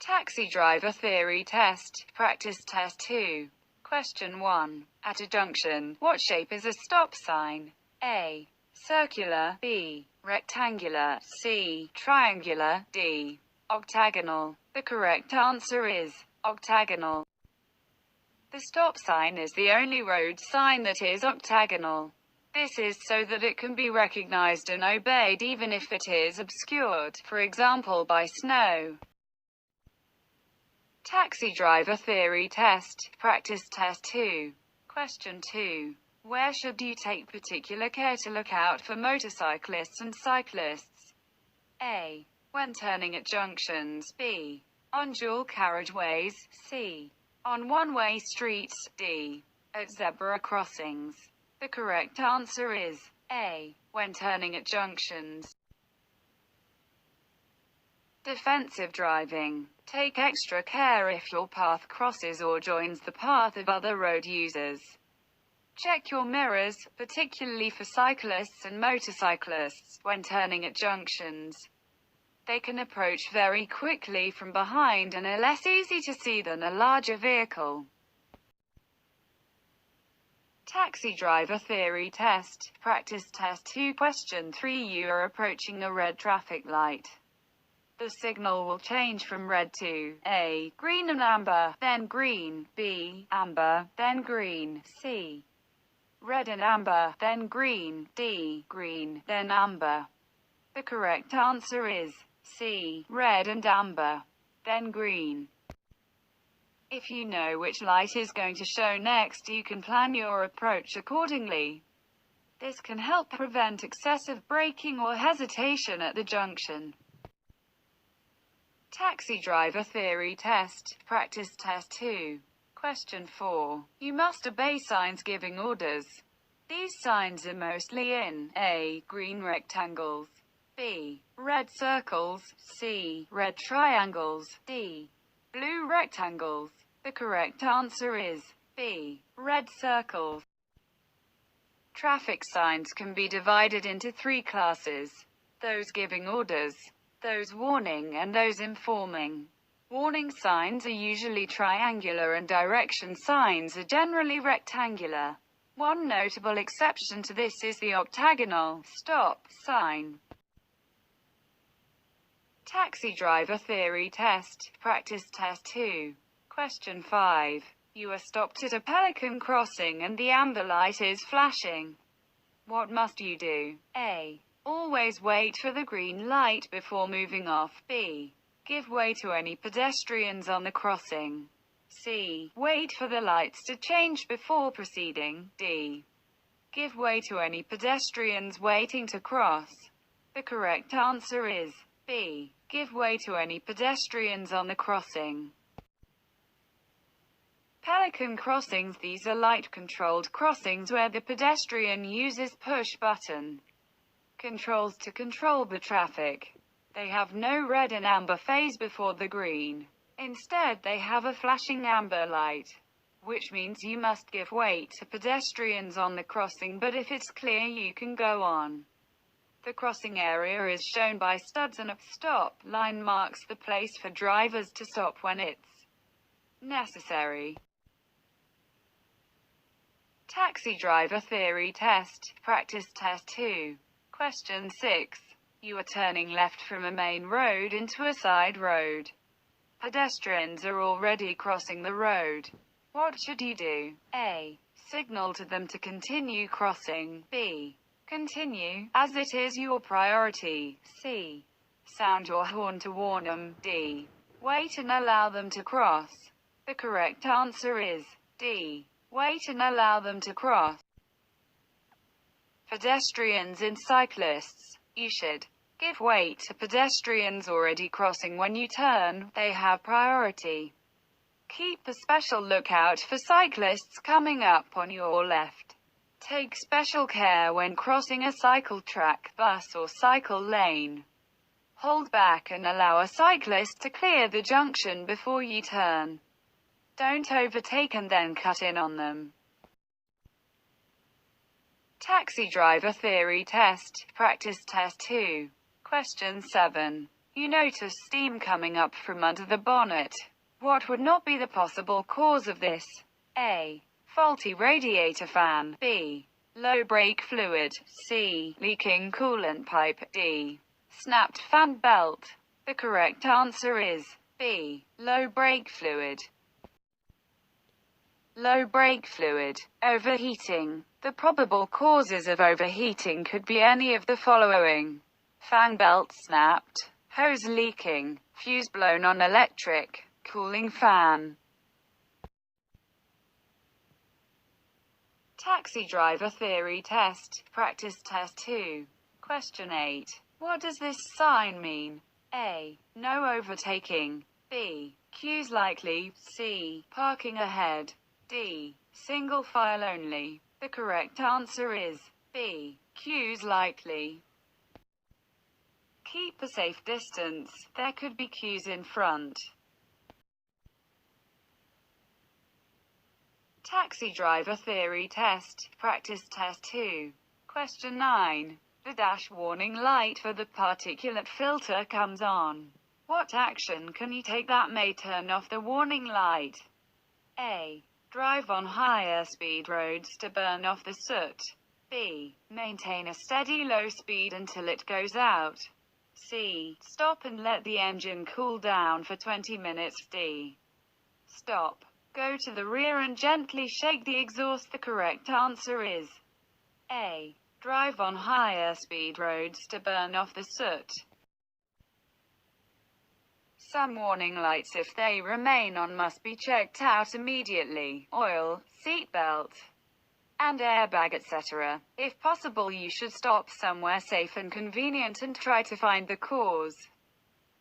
Taxi driver theory test, practice test 2. Question 1. At a junction, what shape is a stop sign? A. Circular, B. Rectangular, C. Triangular, D. Octagonal. The correct answer is octagonal. The stop sign is the only road sign that is octagonal. This is so that it can be recognized and obeyed even if it is obscured, for example by snow. Taxi driver theory test, practice test 2. Question 2. Where should you take particular care to look out for motorcyclists and cyclists? A. When turning at junctions. B. On dual carriageways. C. On one-way streets. D. At zebra crossings. The correct answer is A. When turning at junctions. Defensive driving. Take extra care if your path crosses or joins the path of other road users. Check your mirrors, particularly for cyclists and motorcyclists, when turning at junctions. They can approach very quickly from behind and are less easy to see than a larger vehicle. Taxi driver theory test, practice test 2. Question 3. You are approaching a red traffic light. The signal will change from red to A. Green and amber, then green, B. Amber, then green, C. Red and amber, then green, D. Green, then amber. The correct answer is C. Red and amber, then green. If you know which light is going to show next, you can plan your approach accordingly. This can help prevent excessive braking or hesitation at the junction. Taxi driver theory test, practice test 2. Question 4. You must obey signs giving orders. These signs are mostly in A. Green rectangles, B. Red circles, C. Red triangles, D. Blue rectangles. The correct answer is B. Red circles. Traffic signs can be divided into 3 classes: those giving orders, those warning, and those informing. Warning signs are usually triangular and direction signs are generally rectangular. One notable exception to this is the octagonal stop sign. Taxi driver theory test, practice test 2. Question 5. You are stopped at a pelican crossing and the amber light is flashing. What must you do? A. Always wait for the green light before moving off. B. Give way to any pedestrians on the crossing. C. Wait for the lights to change before proceeding. D. Give way to any pedestrians waiting to cross. The correct answer is B. Give way to any pedestrians on the crossing. Pelican crossings. These are light-controlled crossings where the pedestrian uses push-button controls to control the traffic. They have no red and amber phase before the green. Instead, they have a flashing amber light, which means you must give way to pedestrians on the crossing, but if it's clear you can go on. The crossing area is shown by studs and a stop line marks the place for drivers to stop when it's necessary. Taxi driver theory test, practice test 2. Question 6. You are turning left from a main road into a side road. Pedestrians are already crossing the road. What should you do? A. Signal to them to continue crossing. B. Continue, as it is your priority. C. Sound your horn to warn them. D. Wait and allow them to cross. The correct answer is D. Wait and allow them to cross. Pedestrians and cyclists. You should give way to pedestrians already crossing when you turn. They have priority. Keep a special lookout for cyclists coming up on your left. Take special care when crossing a cycle track, bus or cycle lane. Hold back and allow a cyclist to clear the junction before you turn. Don't overtake and then cut in on them. Taxi driver theory test, practice test 2. Question 7. You notice steam coming up from under the bonnet. What would not be the possible cause of this? A. Faulty radiator fan. B. Low brake fluid. C. Leaking coolant pipe. D. Snapped fan belt. The correct answer is B. Low brake fluid. Low brake fluid. Overheating. The probable causes of overheating could be any of the following: fan belt snapped, hose leaking, fuse blown on electric, cooling fan. Taxi driver theory test, practice test 2. Question 8. What does this sign mean? A. No overtaking. B. Queues likely. C. Parking ahead. D. Single file only. The correct answer is B. Queues likely. Keep a safe distance. There could be queues in front. Taxi driver theory test, practice test 2. Question 9. The dash warning light for the particulate filter comes on. What action can you take that may turn off the warning light? A. Drive on higher speed roads to burn off the soot. B. Maintain a steady low speed until it goes out. C. Stop and let the engine cool down for 20 minutes. D. Stop. Go to the rear and gently shake the exhaust. The correct answer is A. Drive on higher speed roads to burn off the soot. Some warning lights, if they remain on, must be checked out immediately. Oil, seatbelt, and airbag, etc. If possible, you should stop somewhere safe and convenient and try to find the cause.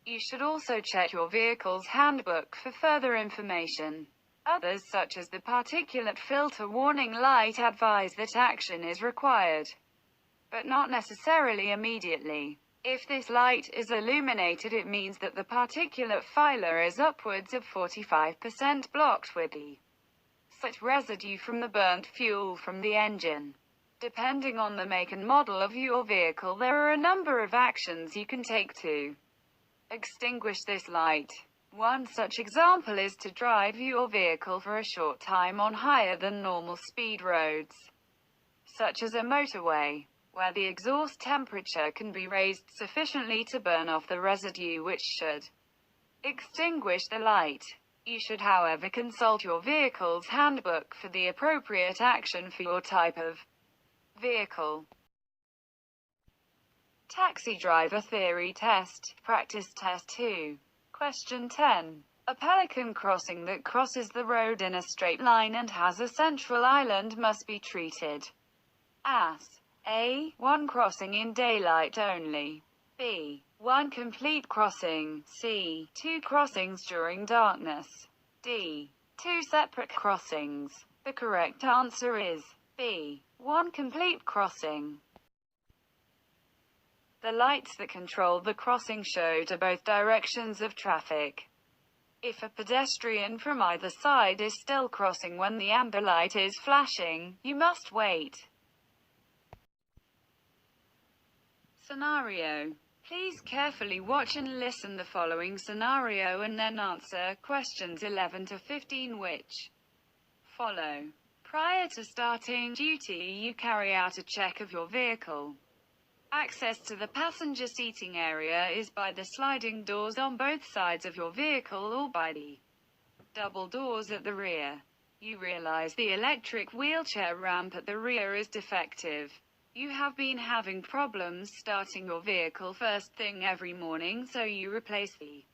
You should also check your vehicle's handbook for further information. Others, such as the particulate filter warning light, advise that action is required, but not necessarily immediately. If this light is illuminated, it means that the particulate filer is upwards of 45% blocked with the soot residue from the burnt fuel from the engine. Depending on the make and model of your vehicle, there are a number of actions you can take to extinguish this light. One such example is to drive your vehicle for a short time on higher than normal speed roads, such as a motorway, where the exhaust temperature can be raised sufficiently to burn off the residue, which should extinguish the light. You should, however, consult your vehicle's handbook for the appropriate action for your type of vehicle. Taxi driver theory test, practice test 2. Question 10. A pelican crossing that crosses the road in a straight line and has a central island must be treated as A. One crossing in daylight only. B. One complete crossing. C. Two crossings during darkness. D. Two separate crossings. The correct answer is B. One complete crossing. The lights that control the crossing show to both directions of traffic. If a pedestrian from either side is still crossing when the amber light is flashing, you must wait. Scenario. Please carefully watch and listen the following scenario and then answer questions 11 to 15 which follow. Prior to starting duty, you carry out a check of your vehicle. Access to the passenger seating area is by the sliding doors on both sides of your vehicle or by the double doors at the rear. You realize the electric wheelchair ramp at the rear is defective. You have been having problems starting your vehicle first thing every morning, so you replace the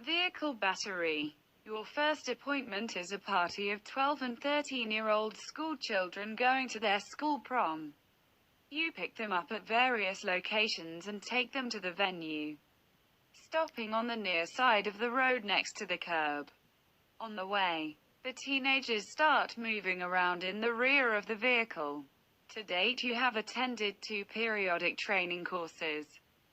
vehicle battery. Your first appointment is a party of 12 and 13-year-old school children going to their school prom. You pick them up at various locations and take them to the venue, stopping on the near side of the road next to the curb. On the way, the teenagers start moving around in the rear of the vehicle. To date, you have attended 2 periodic training courses,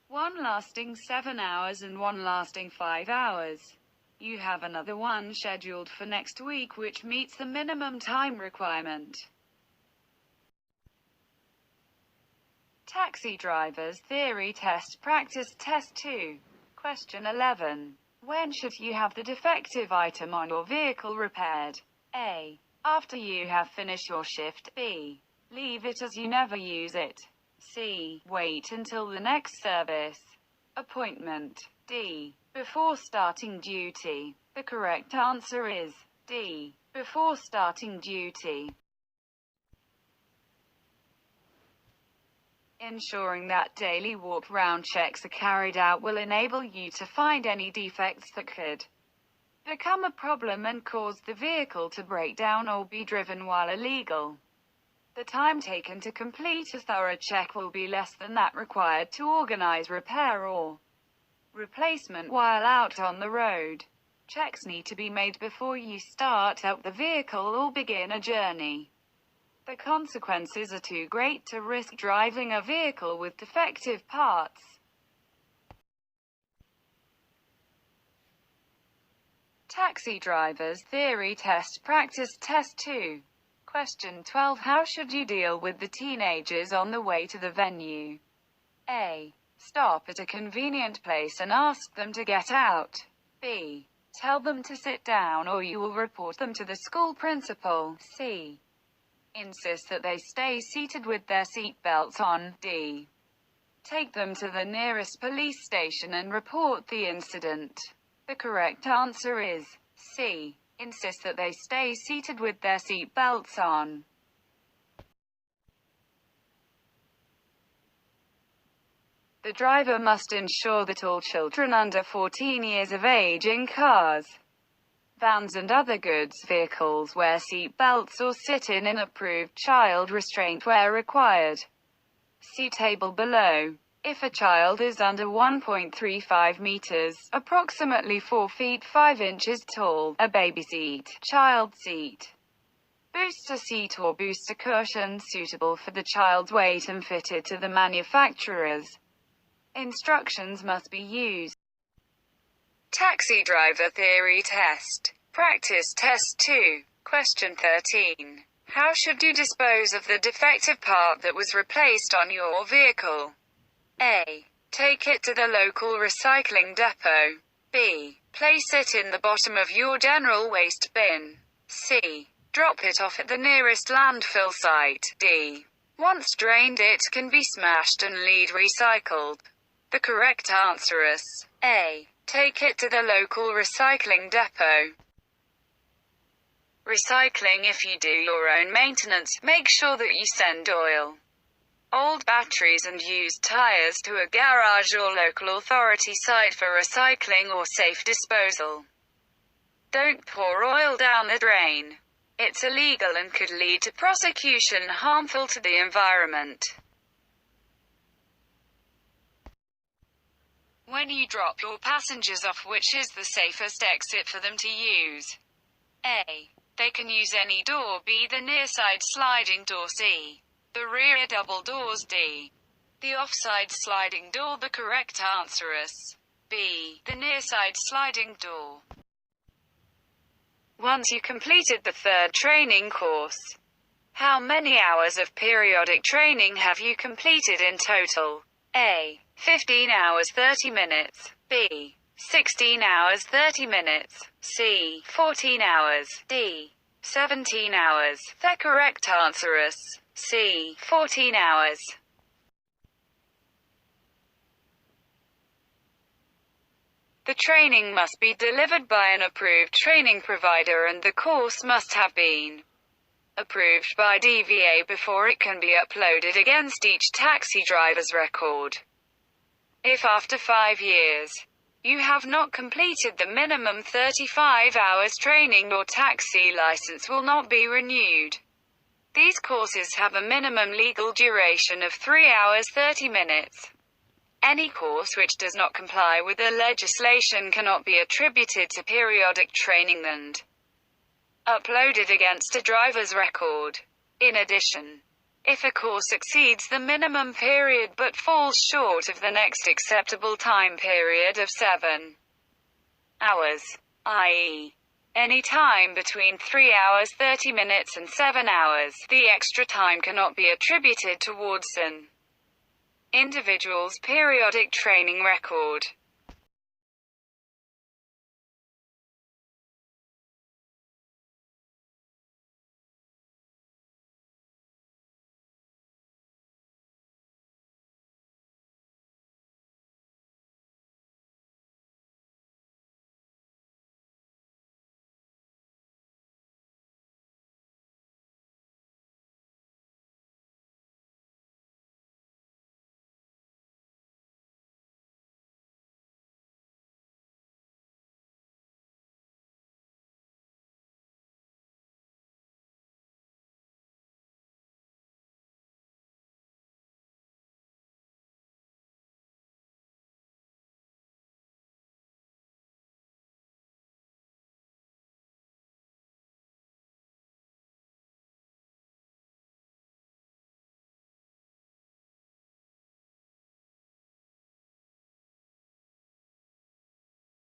one lasting 7 hours and one lasting 5 hours. You have another one scheduled for next week, which meets the minimum time requirement. Taxi drivers theory test, practice test 2. Question 11. When should you have the defective item on your vehicle repaired? A. After you have finished your shift. B. Leave it as you never use it. C. Wait until the next service appointment. D. Before starting duty. The correct answer is D. Before starting duty. Ensuring that daily walk-round checks are carried out will enable you to find any defects that could become a problem and cause the vehicle to break down or be driven while illegal. The time taken to complete a thorough check will be less than that required to organize repair or replacement while out on the road. Checks need to be made before you start up the vehicle or begin a journey. The consequences are too great to risk driving a vehicle with defective parts. Taxi drivers theory test practice test 2. Question 12. How should you deal with the teenagers on the way to the venue? A. Stop at a convenient place and ask them to get out. B. Tell them to sit down or you will report them to the school principal. C. Insist that they stay seated with their seat belts on. D. Take them to the nearest police station and report the incident. The correct answer is C. Insist that they stay seated with their seat belts on. The driver must ensure that all children under 14 years of age in cars, vans and other goods vehicles wear seat belts or sit in approved child restraint where required. See table below. If a child is under 1.35 meters, approximately 4 feet 5 inches tall, a baby seat, child seat, booster seat or booster cushion suitable for the child's weight and fitted to the manufacturer's instructions must be used. Taxi driver theory test. Practice test 2. Question 13. How should you dispose of the defective part that was replaced on your vehicle? A. Take it to the local recycling depot. B. Place it in the bottom of your general waste bin. C. Drop it off at the nearest landfill site. D. Once drained it can be smashed and lead recycled. The correct answer is A. Take it to the local recycling depot. Recycling. If you do your own maintenance, make sure that you send oil, old batteries and used tires to a garage or local authority site for recycling or safe disposal. Don't pour oil down the drain. It's illegal and could lead to prosecution harmful to the environment. When you drop your passengers off, which is the safest exit for them to use? A. They can use any door. B. The near side sliding door. C. The rear double doors. D. The offside sliding door. The correct answer is B. The near side sliding door. Once you completed the third training course, how many hours of periodic training have you completed in total? A. 15 hours 30 minutes. B. 16 hours 30 minutes. C. 14 hours. D. 17 hours. The correct answer is C. 14 hours. The training must be delivered by an approved training provider and the course must have been approved by DVA before it can be uploaded against each taxi driver's record. If after 5 years you have not completed the minimum 35 hours training, your taxi license will not be renewed. These courses have a minimum legal duration of 3 hours 30 minutes. Any course which does not comply with the legislation cannot be attributed to periodic training and uploaded against a driver's record. In addition, if a course exceeds the minimum period but falls short of the next acceptable time period of 7 hours, i.e., any time between 3 hours 30 minutes and 7 hours, the extra time cannot be attributed towards an individual's periodic training record.